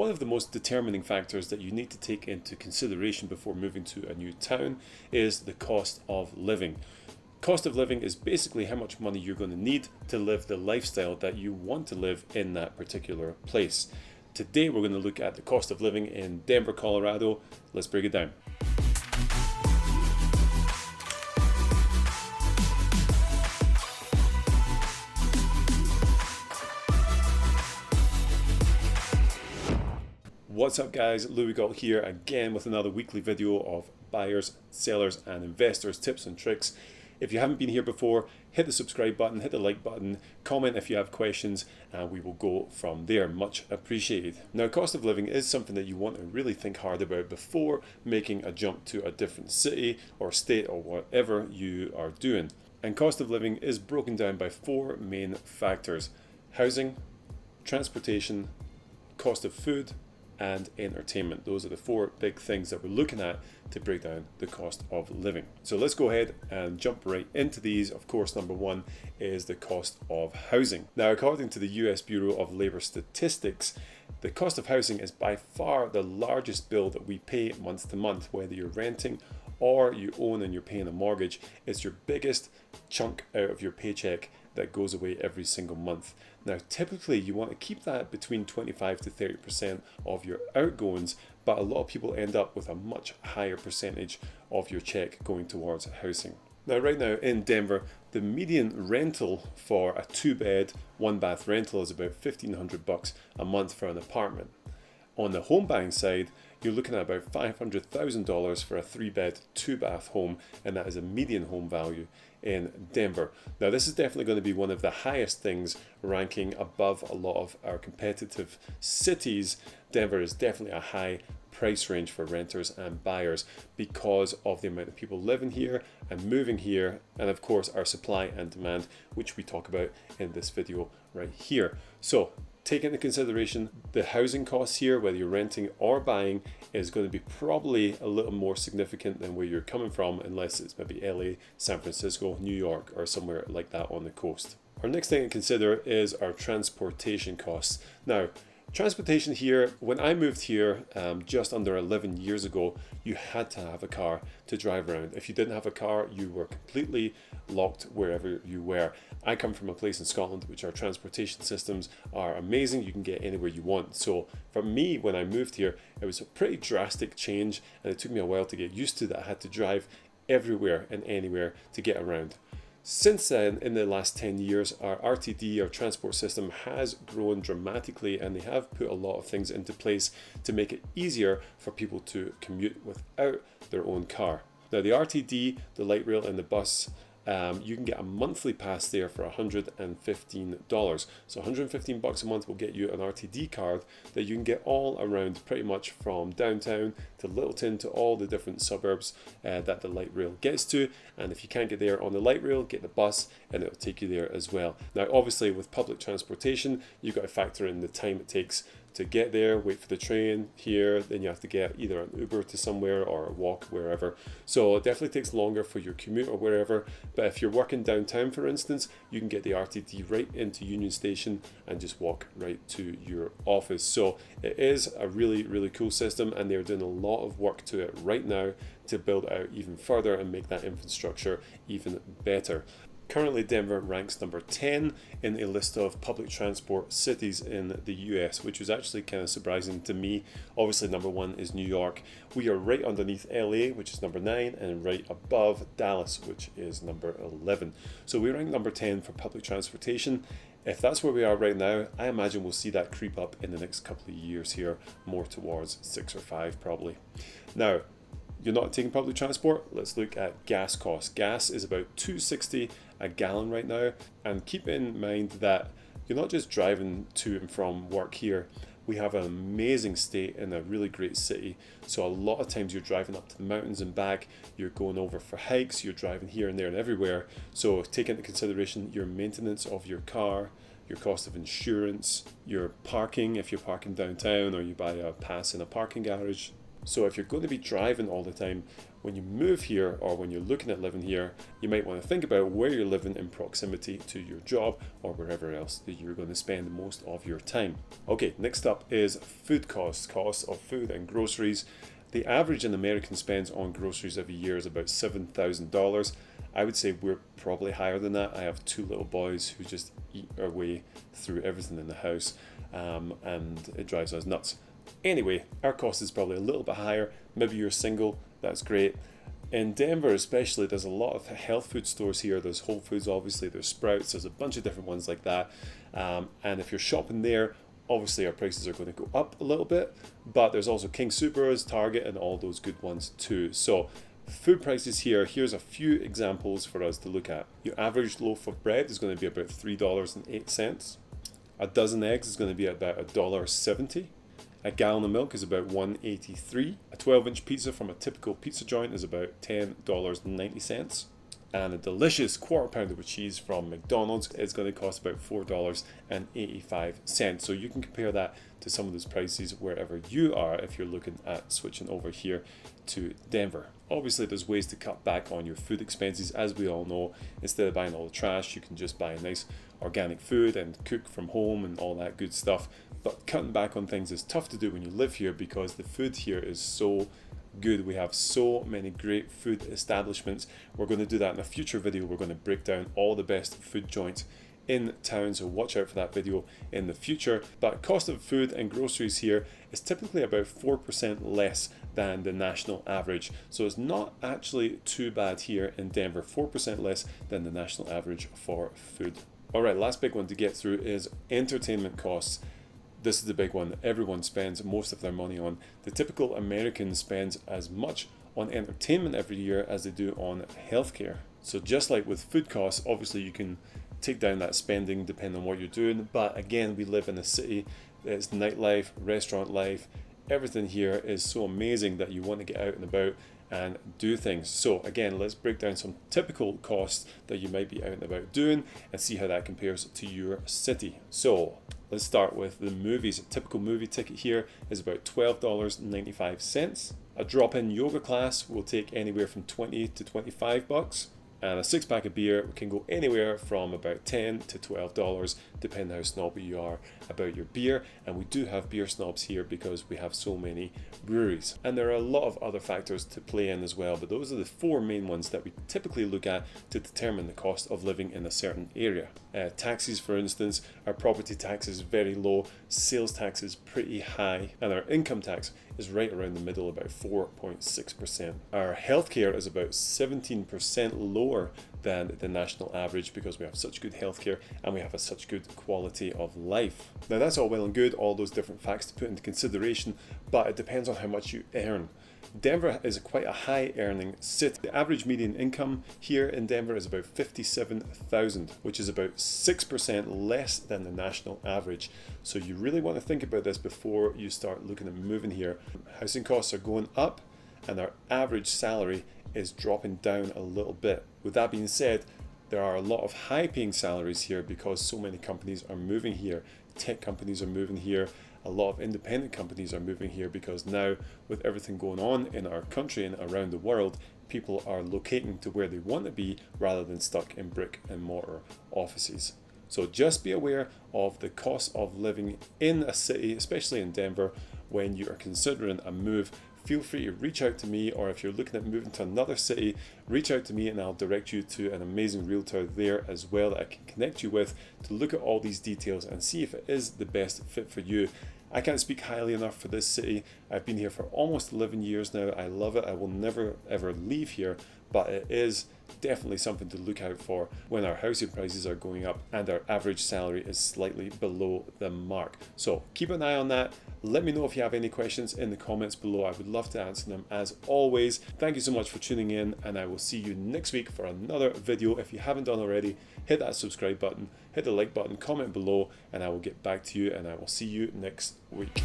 One of the most determining factors that you need to take into consideration before moving to a new town is the cost of living. Cost of living is basically how much money you're going to need to live the lifestyle that you want to live in that particular place. Today we're going to look at the cost of living in Denver, Colorado. Let's break it down. What's up guys, Lewi Gault here again with another weekly video of buyers, sellers and investors tips and tricks. If you haven't been here before, hit the subscribe button, hit the like button, comment if you have questions, and we will go from there. Much appreciated. Now, cost of living is something that you want to really think hard about before making a jump to a different city or state or whatever you are doing. And cost of living is broken down by four main factors: housing, transportation, cost of food, and entertainment. Those are the four big things that we're looking at to break down the cost of living. So let's go ahead and jump right into these. Of course, number one is the cost of housing. Now, according to the US Bureau of Labor Statistics, the cost of housing is by far the largest bill that we pay month to month, whether you're renting or you own and you're paying a mortgage. It's your biggest chunk out of your paycheck that goes away every single month. Now, typically you want to keep that between 25 to 30% of your outgoings, but a lot of people end up with a much higher percentage of your check going towards housing. Now, right now in Denver, the median rental for a 2-bed, 1-bath rental is about $1,500 a month for an apartment. On the home buying side, you're looking at about $500,000 for a 3-bed, 2-bath home, and that is a median home value in Denver. Now, this is definitely going to be one of the highest things, ranking above a lot of our competitive cities. Denver is definitely a high price range for renters and buyers because of the amount of people living here and moving here, and of course our supply and demand, which we talk about in this video right here. So take into consideration the housing costs here, whether you're renting or buying, is going to be probably a little more significant than where you're coming from, unless it's maybe LA, San Francisco, New York, or somewhere like that on the coast. Our next thing to consider is our transportation costs. Now, transportation here, when I moved here just under 11 years ago, you had to have a car to drive around. If you didn't have a car, you were completely locked wherever you were. I come from a place in Scotland which our transportation systems are amazing. You can get anywhere you want. So for me, when I moved here, it was a pretty drastic change, and it took me a while to get used to that. I had to drive everywhere and anywhere to get around. Since then, in the last 10 years, our RTD, our transport system, has grown dramatically, and they have put a lot of things into place to make it easier for people to commute without their own car. Now, the RTD, the light rail and the bus, you can get a monthly pass there for $115. So $115 a month will get you an RTD card that you can get all around, pretty much from downtown to Littleton to all the different suburbs that the light rail gets to. And if you can't get there on the light rail, get the bus and it'll take you there as well. Now, obviously with public transportation, you've got to factor in the time it takes to get there, wait for the train here, then you have to get either an Uber to somewhere or a walk wherever. So it definitely takes longer for your commute or wherever. But if you're working downtown, for instance, you can get the RTD right into Union Station and just walk right to your office. So it is a really, really cool system, and they're doing a lot of work to it right now to build out even further and make that infrastructure even better. Currently, Denver ranks number 10 in a list of public transport cities in the US, which was actually kind of surprising to me. Obviously, number 1 is New York. We are right underneath LA, which is number 9, and right above Dallas, which is number 11. So we rank number 10 for public transportation. If that's where we are right now, I imagine we'll see that creep up in the next couple of years here, more towards 6 or 5 probably. Now, you're not taking public transport, let's look at gas costs. Gas is about $2.60 a gallon right now, and keep in mind that you're not just driving to and from work here. We have an amazing state in a really great city, so a lot of times you're driving up to the mountains and back, you're going over for hikes, you're driving here and there and everywhere. So take into consideration your maintenance of your car, your cost of insurance, your parking if you're parking downtown or you buy a pass in a parking garage, So if you're going to be driving all the time, when you move here or when you're looking at living here, you might want to think about where you're living in proximity to your job or wherever else that you're going to spend most of your time. Okay, next up is food costs of food and groceries. The average an American spends on groceries every year is about $7,000. I would say we're probably higher than that. I have 2 little boys who just eat our way through everything in the house, and it drives us nuts. Anyway, our cost is probably a little bit higher. Maybe you're single, that's great. In Denver especially, there's a lot of health food stores here. There's Whole Foods, obviously, there's Sprouts, there's a bunch of different ones like that. And if you're shopping there, obviously our prices are going to go up a little bit, but there's also King Soopers, Target, and all those good ones too. So food prices here, here's a few examples for us to look at. Your average loaf of bread is going to be about $3.08. A dozen eggs is going to be about $1.70. A gallon of milk is about $1.83. A 12-inch pizza from a typical pizza joint is about $10.90. And a delicious quarter pounder with cheese from McDonald's is going to cost about $4.85. So you can compare that to some of those prices wherever you are if you're looking at switching over here to Denver. Obviously, there's ways to cut back on your food expenses. As we all know, instead of buying all the trash, you can just buy a nice organic food and cook from home and all that good stuff. But cutting back on things is tough to do when you live here because the food here is so good. We have so many great food establishments. We're going to do that in a future video. We're going to break down all the best food joints in town, so watch out for that video in the future. But cost of food and groceries here is typically about 4% less than the national average. So it's not actually too bad here in Denver, 4% less than the national average for food. All right, last big one to get through is entertainment costs. This is the big one that everyone spends most of their money on. The typical American spends as much on entertainment every year as they do on healthcare. So just like with food costs, obviously you can take down that spending depending on what you're doing. But again, we live in a city that's nightlife, restaurant life. Everything here is so amazing that you want to get out and about and do things. So again, let's break down some typical costs that you might be out and about doing and see how that compares to your city. So let's start with the movies. A typical movie ticket here is about $12.95. A drop-in yoga class will take anywhere from $20 to $25. And a 6-pack of beer can go anywhere from about $10 to $12, depending how snobby you are about your beer. And we do have beer snobs here because we have so many breweries. And there are a lot of other factors to play in as well, but those are the 4 main ones that we typically look at to determine the cost of living in a certain area. Taxes, for instance, our property tax is very low, sales tax is pretty high, and our income tax is right around the middle, about 4.6%. Our healthcare is about 17% lower than the national average because we have such good healthcare and we have such good quality of life. Now that's all well and good, all those different facts to put into consideration, but it depends on how much you earn. Denver is quite a high earning city. The average median income here in Denver is about $57,000, which is about 6% less than the national average. So you really want to think about this before you start looking at moving here. Housing costs are going up and our average salary is dropping down a little bit. With that being said, there are a lot of high paying salaries here because so many companies are moving here. Tech companies are moving here. A lot of independent companies are moving here because now with everything going on in our country and around the world, people are locating to where they want to be rather than stuck in brick and mortar offices. So just be aware of the cost of living in a city, especially in Denver, when you are considering a move. Feel free to reach out to me, or if you're looking at moving to another city, reach out to me and I'll direct you to an amazing realtor there as well that I can connect you with to look at all these details and see if it is the best fit for you. I can't speak highly enough for this city. I've been here for almost 11 years now. I love it. I will never ever leave here, but it is definitely something to look out for when our housing prices are going up and our average salary is slightly below the mark. So keep an eye on that. Let me know if you have any questions in the comments below. I would love to answer them as always. Thank you so much for tuning in, and I will see you next week for another video. If you haven't done already, hit that subscribe button, hit the like button, comment below, and I will get back to you, and I will see you next week.